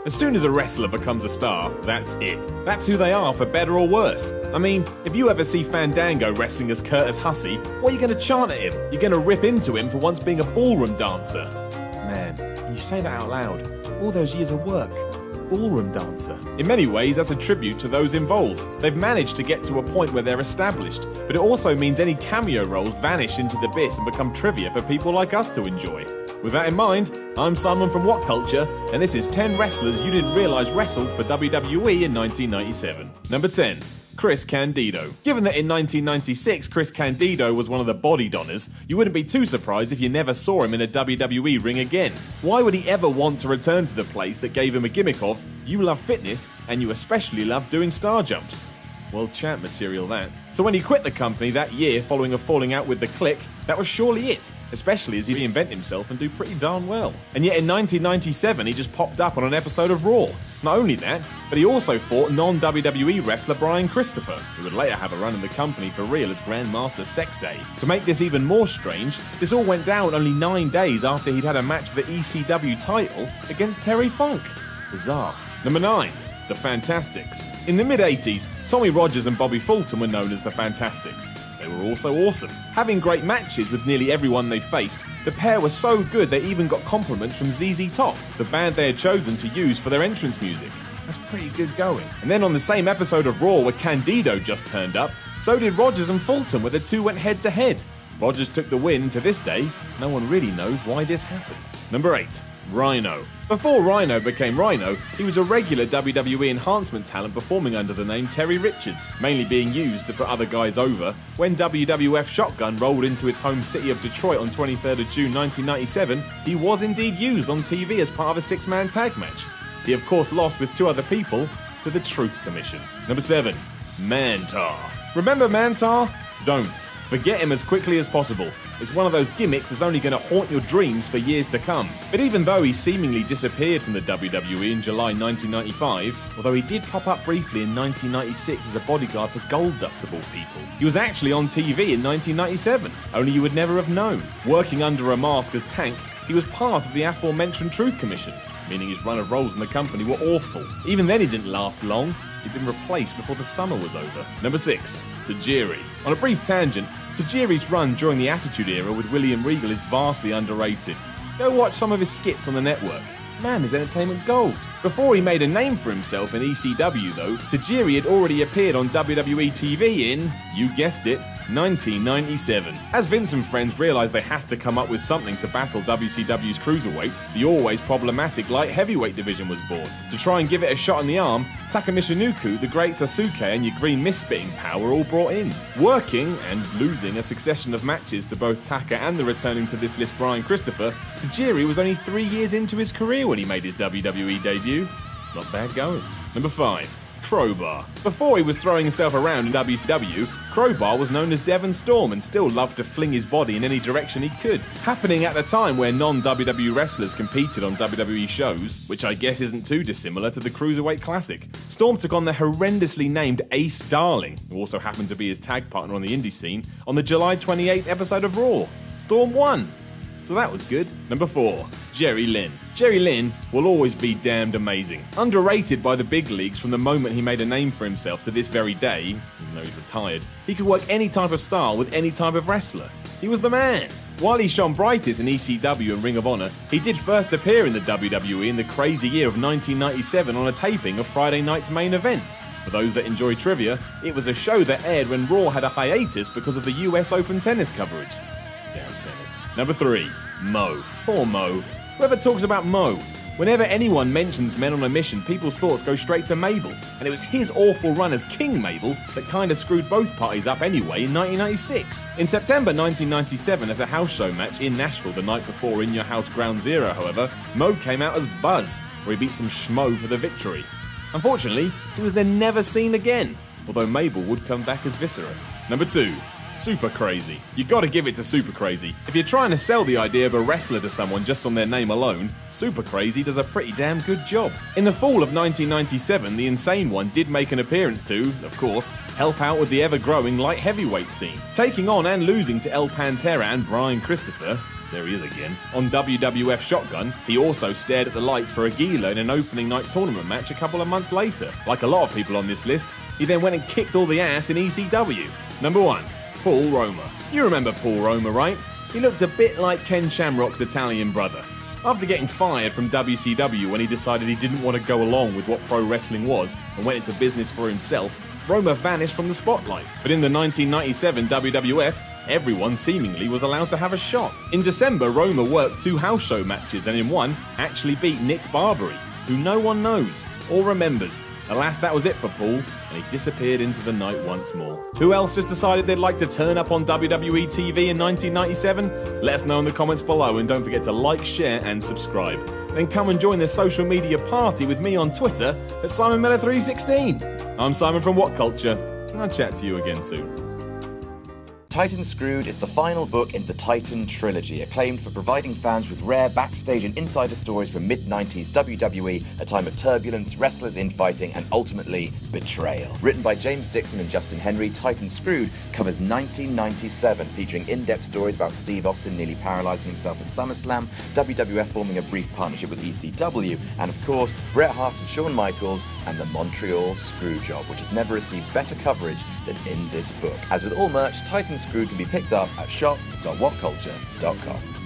As soon as a wrestler becomes a star, that's it. That's who they are, for better or worse. I mean, if you ever see Fandango wrestling as Curtis Hussey, what are you going to chant at him? You're going to rip into him for once being a ballroom dancer. Man, when you say that out loud, all those years of work. Ballroom dancer. In many ways, that's a tribute to those involved. They've managed to get to a point where they're established, but it also means any cameo roles vanish into the abyss and become trivia for people like us to enjoy. With that in mind, I'm Simon from WhatCulture, and this is 10 wrestlers you didn't realise wrestled for WWE in 1997. Number 10. Chris Candido. Given that in 1996 Chris Candido was one of the body donners, you wouldn't be too surprised if you never saw him in a WWE ring again. Why would he ever want to return to the place that gave him a gimmick of, you love fitness and you especially love doing star jumps? Well, champ material that. So when he quit the company that year following a falling out with the Clique, that was surely it, especially as he reinvented himself and do pretty darn well. And yet in 1997 he just popped up on an episode of Raw. Not only that, but he also fought non-WWE wrestler Brian Christopher, who would later have a run in the company for real as Grandmaster Sexay. To make this even more strange, this all went down only 9 days after he'd had a match for the ECW title against Terry Funk. Bizarre. Number 9. The Fantasticks. In the mid-80s, Tommy Rogers and Bobby Fulton were known as the Fantasticks. They were also awesome. Having great matches with nearly everyone they faced, the pair were so good they even got compliments from ZZ Top, the band they had chosen to use for their entrance music. That's pretty good going. And then on the same episode of Raw where Candido just turned up, so did Rogers and Fulton, where the two went head to head. Rogers took the win, and to this day, no one really knows why this happened. Number 8. Rhyno. Before Rhyno became Rhyno, he was a regular WWE enhancement talent performing under the name Terry Richards, mainly being used to put other guys over. When WWF Shotgun rolled into his home city of Detroit on 23rd of June 1997, he was indeed used on TV as part of a 6-man tag match. He of course lost with 2 other people to the Truth Commission. Number 7. Mantar. Remember Mantar? Don't. Forget him as quickly as possible. It's one of those gimmicks that's only going to haunt your dreams for years to come. But even though he seemingly disappeared from the WWE in July 1995, although he did pop up briefly in 1996 as a bodyguard for Goldust of all people, he was actually on TV in 1997, only you would never have known. Working under a mask as Tank, he was part of the aforementioned Truth Commission, meaning his run of roles in the company were awful. Even then he didn't last long. He'd been replaced before the summer was over. Number 6. Giri. On a brief tangent, Giri's run during the Attitude Era with William Regal is vastly underrated. Go watch some of his skits on the network. Man, is entertainment gold. Before he made a name for himself in ECW though, Giri had already appeared on WWE TV in, you guessed it, 1997. As Vince and friends realised they have to come up with something to battle WCW's cruiserweights, the always problematic light heavyweight division was born. To try and give it a shot in the arm, Taka Michinoku, the Great Sasuke and your green mist spitting power were all brought in. Working, and losing, a succession of matches to both Taka and the returning to this list Brian Christopher, Giri was only 3 years into his career when he made his WWE debut. Not bad going. Number 5. Crowbar. Before he was throwing himself around in WCW, Crowbar was known as Devin Storm and still loved to fling his body in any direction he could. Happening at a time where non-WWE wrestlers competed on WWE shows, which I guess isn't too dissimilar to the Cruiserweight Classic. Storm took on the horrendously named Ace Darling, who also happened to be his tag partner on the indie scene, on the July 28th episode of Raw. Storm won. So that was good. Number 4. Jerry Lynn. Jerry Lynn will always be damned amazing. Underrated by the big leagues from the moment he made a name for himself to this very day, even though he's retired. He could work any type of style with any type of wrestler. He was the man. While he shone brightest in ECW and Ring of Honor, he did first appear in the WWE in the crazy year of 1997 on a taping of Friday Night's Main Event. For those that enjoy trivia, it was a show that aired when Raw had a hiatus because of the US Open tennis coverage. Damn tennis. Number 3. Mo. Poor Mo. Whoever talks about Mo? Whenever anyone mentions Men on a Mission, people's thoughts go straight to Mabel, and it was his awful run as King Mabel that kinda screwed both parties up anyway in 1996. In September 1997, at a house show match in Nashville the night before In Your House Ground Zero, however, Mo came out as Buzz, where he beat some schmo for the victory. Unfortunately, he was then never seen again, although Mabel would come back as Viscera. Number 2. Super Crazy. You gotta give it to Super Crazy. If you're trying to sell the idea of a wrestler to someone just on their name alone, Super Crazy does a pretty damn good job. In the fall of 1997, the Insane One did make an appearance to, of course, help out with the ever-growing light heavyweight scene. Taking on and losing to El Pantera and Brian Christopher, there he is again. On WWF Shotgun, he also stared at the lights for Aguila in an opening night tournament match a couple of months later. Like a lot of people on this list, he then went and kicked all the ass in ECW. Number 1. Paul Roma. You remember Paul Roma, right? He looked a bit like Ken Shamrock's Italian brother. After getting fired from WCW when he decided he didn't want to go along with what pro wrestling was and went into business for himself, Roma vanished from the spotlight. But in the 1997 WWF, everyone seemingly was allowed to have a shot. In December, Roma worked 2 house show matches and in one actually beat Nick Barbary, who no one knows or remembers. Alas, that was it for Paul, and he disappeared into the night once more. Who else just decided they'd like to turn up on WWE TV in 1997? Let us know in the comments below, and don't forget to like, share and subscribe. Then come and join the social media party with me on Twitter at SimonMiller316. I'm Simon from WhatCulture, and I'll chat to you again soon. Titan Screwed is the final book in the Titan trilogy, acclaimed for providing fans with rare backstage and insider stories from mid-90s WWE, a time of turbulence, wrestlers infighting, and ultimately betrayal. Written by James Dixon and Justin Henry, Titan Screwed covers 1997, featuring in-depth stories about Steve Austin nearly paralysing himself at SummerSlam, WWF forming a brief partnership with ECW, and of course, Bret Hart and Shawn Michaels and the Montreal Screwjob, which has never received better coverage than in this book. As with all merch, Titan Screwed can be picked up at shop.whatculture.com.